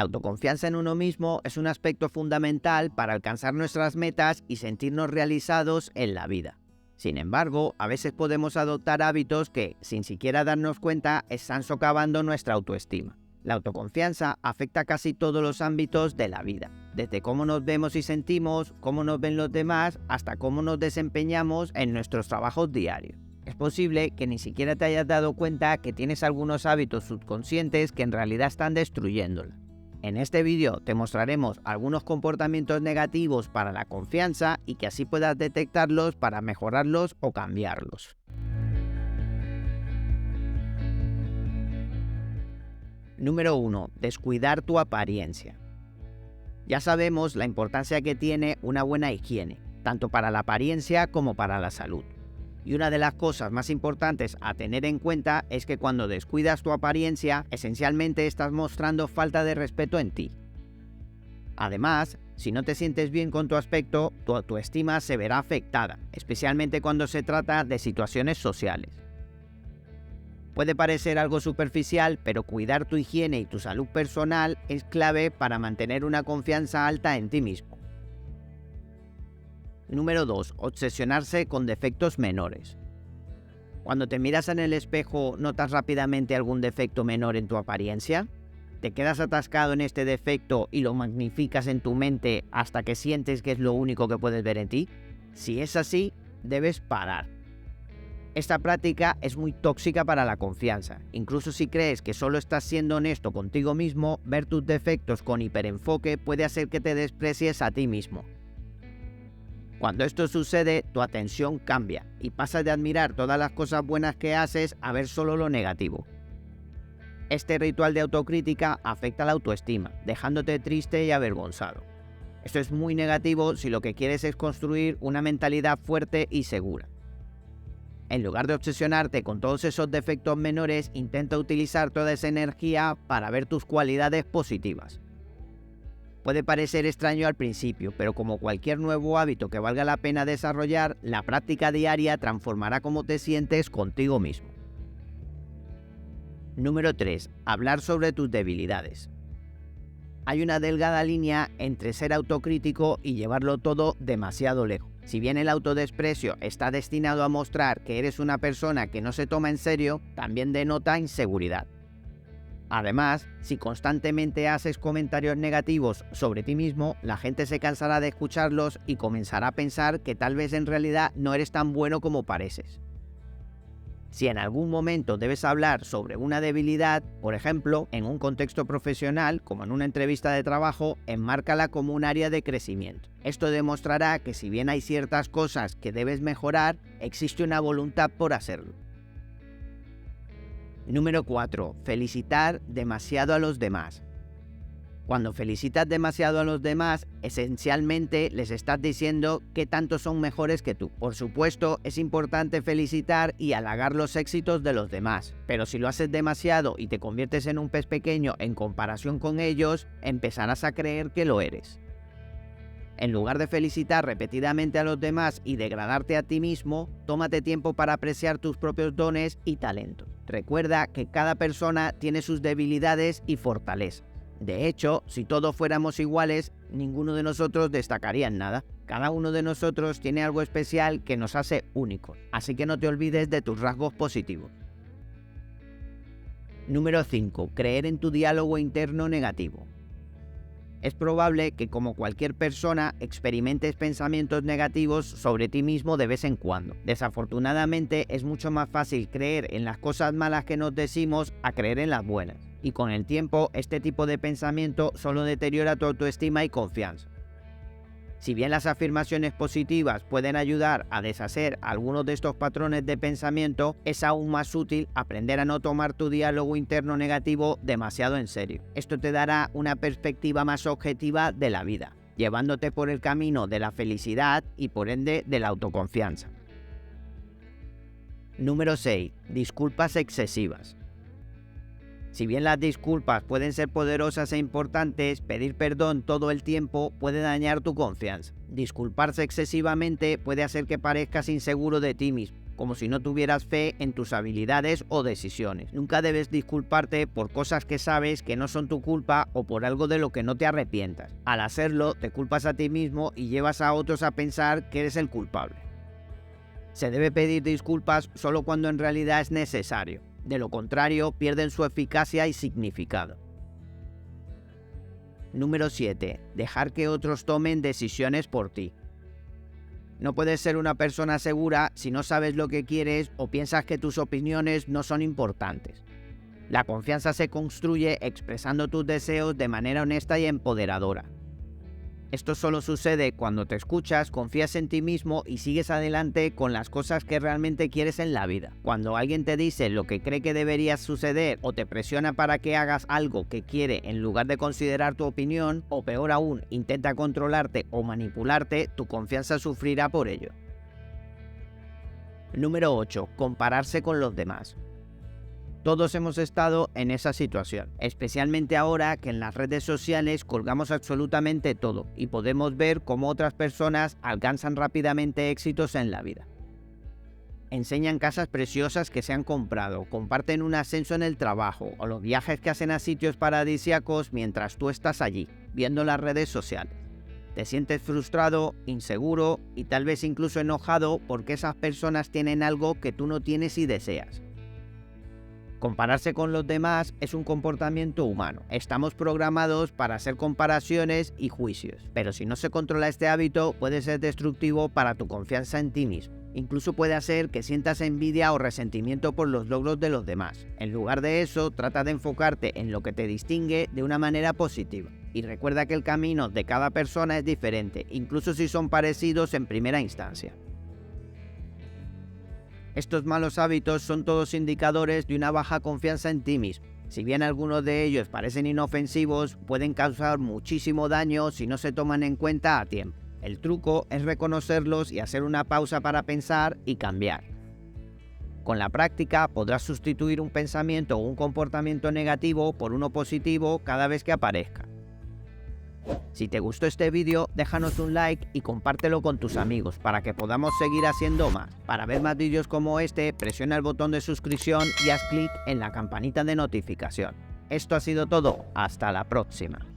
La autoconfianza en uno mismo es un aspecto fundamental para alcanzar nuestras metas y sentirnos realizados en la vida. Sin embargo, a veces podemos adoptar hábitos que, sin siquiera darnos cuenta, están socavando nuestra autoestima. La autoconfianza afecta a casi todos los ámbitos de la vida, desde cómo nos vemos y sentimos, cómo nos ven los demás, hasta cómo nos desempeñamos en nuestros trabajos diarios. Es posible que ni siquiera te hayas dado cuenta que tienes algunos hábitos subconscientes que en realidad están destruyéndola. En este vídeo te mostraremos algunos comportamientos negativos para la confianza y que así puedas detectarlos para mejorarlos o cambiarlos. Número 1. Descuidar tu apariencia. Ya sabemos la importancia que tiene una buena higiene, tanto para la apariencia como para la salud. Y una de las cosas más importantes a tener en cuenta es que cuando descuidas tu apariencia, esencialmente estás mostrando falta de respeto en ti. Además, si no te sientes bien con tu aspecto, tu autoestima se verá afectada, especialmente cuando se trata de situaciones sociales. Puede parecer algo superficial, pero cuidar tu higiene y tu salud personal es clave para mantener una confianza alta en ti mismo. Número 2. Obsesionarse con defectos menores. Cuando te miras en el espejo, ¿notas rápidamente algún defecto menor en tu apariencia? ¿Te quedas atascado en este defecto y lo magnificas en tu mente hasta que sientes que es lo único que puedes ver en ti? Si es así, debes parar. Esta práctica es muy tóxica para la confianza. Incluso si crees que solo estás siendo honesto contigo mismo, ver tus defectos con hiperenfoque puede hacer que te desprecies a ti mismo. Cuando esto sucede, tu atención cambia y pasas de admirar todas las cosas buenas que haces a ver solo lo negativo. Este ritual de autocrítica afecta la autoestima, dejándote triste y avergonzado. Esto es muy negativo si lo que quieres es construir una mentalidad fuerte y segura. En lugar de obsesionarte con todos esos defectos menores, intenta utilizar toda esa energía para ver tus cualidades positivas. Puede parecer extraño al principio, pero como cualquier nuevo hábito que valga la pena desarrollar, la práctica diaria transformará cómo te sientes contigo mismo. Número 3. Hablar sobre tus debilidades. Hay una delgada línea entre ser autocrítico y llevarlo todo demasiado lejos. Si bien el autodesprecio está destinado a mostrar que eres una persona que no se toma en serio, también denota inseguridad. Además, si constantemente haces comentarios negativos sobre ti mismo, la gente se cansará de escucharlos y comenzará a pensar que tal vez en realidad no eres tan bueno como pareces. Si en algún momento debes hablar sobre una debilidad, por ejemplo, en un contexto profesional, como en una entrevista de trabajo, enmárcala como un área de crecimiento. Esto demostrará que si bien hay ciertas cosas que debes mejorar, existe una voluntad por hacerlo. Número 4. Felicitar demasiado a los demás. Cuando felicitas demasiado a los demás, esencialmente les estás diciendo que tanto son mejores que tú. Por supuesto, es importante felicitar y halagar los éxitos de los demás, pero si lo haces demasiado y te conviertes en un pez pequeño en comparación con ellos, empezarás a creer que lo eres. En lugar de felicitar repetidamente a los demás y degradarte a ti mismo, tómate tiempo para apreciar tus propios dones y talentos. Recuerda que cada persona tiene sus debilidades y fortalezas. De hecho, si todos fuéramos iguales, ninguno de nosotros destacaría en nada. Cada uno de nosotros tiene algo especial que nos hace únicos, así que no te olvides de tus rasgos positivos. Número 5. Creer en tu diálogo interno negativo. Es probable que, como cualquier persona, experimentes pensamientos negativos sobre ti mismo de vez en cuando. Desafortunadamente, es mucho más fácil creer en las cosas malas que nos decimos a creer en las buenas. Y con el tiempo, este tipo de pensamiento solo deteriora tu autoestima y confianza. Si bien las afirmaciones positivas pueden ayudar a deshacer algunos de estos patrones de pensamiento, es aún más útil aprender a no tomar tu diálogo interno negativo demasiado en serio. Esto te dará una perspectiva más objetiva de la vida, llevándote por el camino de la felicidad y por ende de la autoconfianza. Número 6. Disculpas excesivas. Si bien las disculpas pueden ser poderosas e importantes, pedir perdón todo el tiempo puede dañar tu confianza. Disculparse excesivamente puede hacer que parezcas inseguro de ti mismo, como si no tuvieras fe en tus habilidades o decisiones. Nunca debes disculparte por cosas que sabes que no son tu culpa o por algo de lo que no te arrepientas. Al hacerlo, te culpas a ti mismo y llevas a otros a pensar que eres el culpable. Se debe pedir disculpas solo cuando en realidad es necesario. De lo contrario, pierden su eficacia y significado. Número 7. Dejar que otros tomen decisiones por ti. No puedes ser una persona segura si no sabes lo que quieres o piensas que tus opiniones no son importantes. La confianza se construye expresando tus deseos de manera honesta y empoderadora. Esto solo sucede cuando te escuchas, confías en ti mismo y sigues adelante con las cosas que realmente quieres en la vida. Cuando alguien te dice lo que cree que debería suceder o te presiona para que hagas algo que quiere en lugar de considerar tu opinión, o peor aún, intenta controlarte o manipularte, tu confianza sufrirá por ello. Número 8. Compararse con los demás. Todos hemos estado en esa situación, especialmente ahora que en las redes sociales colgamos absolutamente todo y podemos ver cómo otras personas alcanzan rápidamente éxitos en la vida. Enseñan casas preciosas que se han comprado, comparten un ascenso en el trabajo o los viajes que hacen a sitios paradisíacos mientras tú estás allí, viendo las redes sociales. Te sientes frustrado, inseguro y tal vez incluso enojado porque esas personas tienen algo que tú no tienes y deseas. Compararse con los demás es un comportamiento humano. Estamos programados para hacer comparaciones y juicios, pero si no se controla este hábito puede ser destructivo para tu confianza en ti mismo. Incluso puede hacer que sientas envidia o resentimiento por los logros de los demás. En lugar de eso, trata de enfocarte en lo que te distingue de una manera positiva. Y recuerda que el camino de cada persona es diferente, incluso si son parecidos en primera instancia. Estos malos hábitos son todos indicadores de una baja confianza en ti mismo. Si bien algunos de ellos parecen inofensivos, pueden causar muchísimo daño si no se toman en cuenta a tiempo. El truco es reconocerlos y hacer una pausa para pensar y cambiar. Con la práctica podrás sustituir un pensamiento o un comportamiento negativo por uno positivo cada vez que aparezca. Si te gustó este vídeo, déjanos un like y compártelo con tus amigos para que podamos seguir haciendo más. Para ver más vídeos como este, presiona el botón de suscripción y haz clic en la campanita de notificación. Esto ha sido todo, hasta la próxima.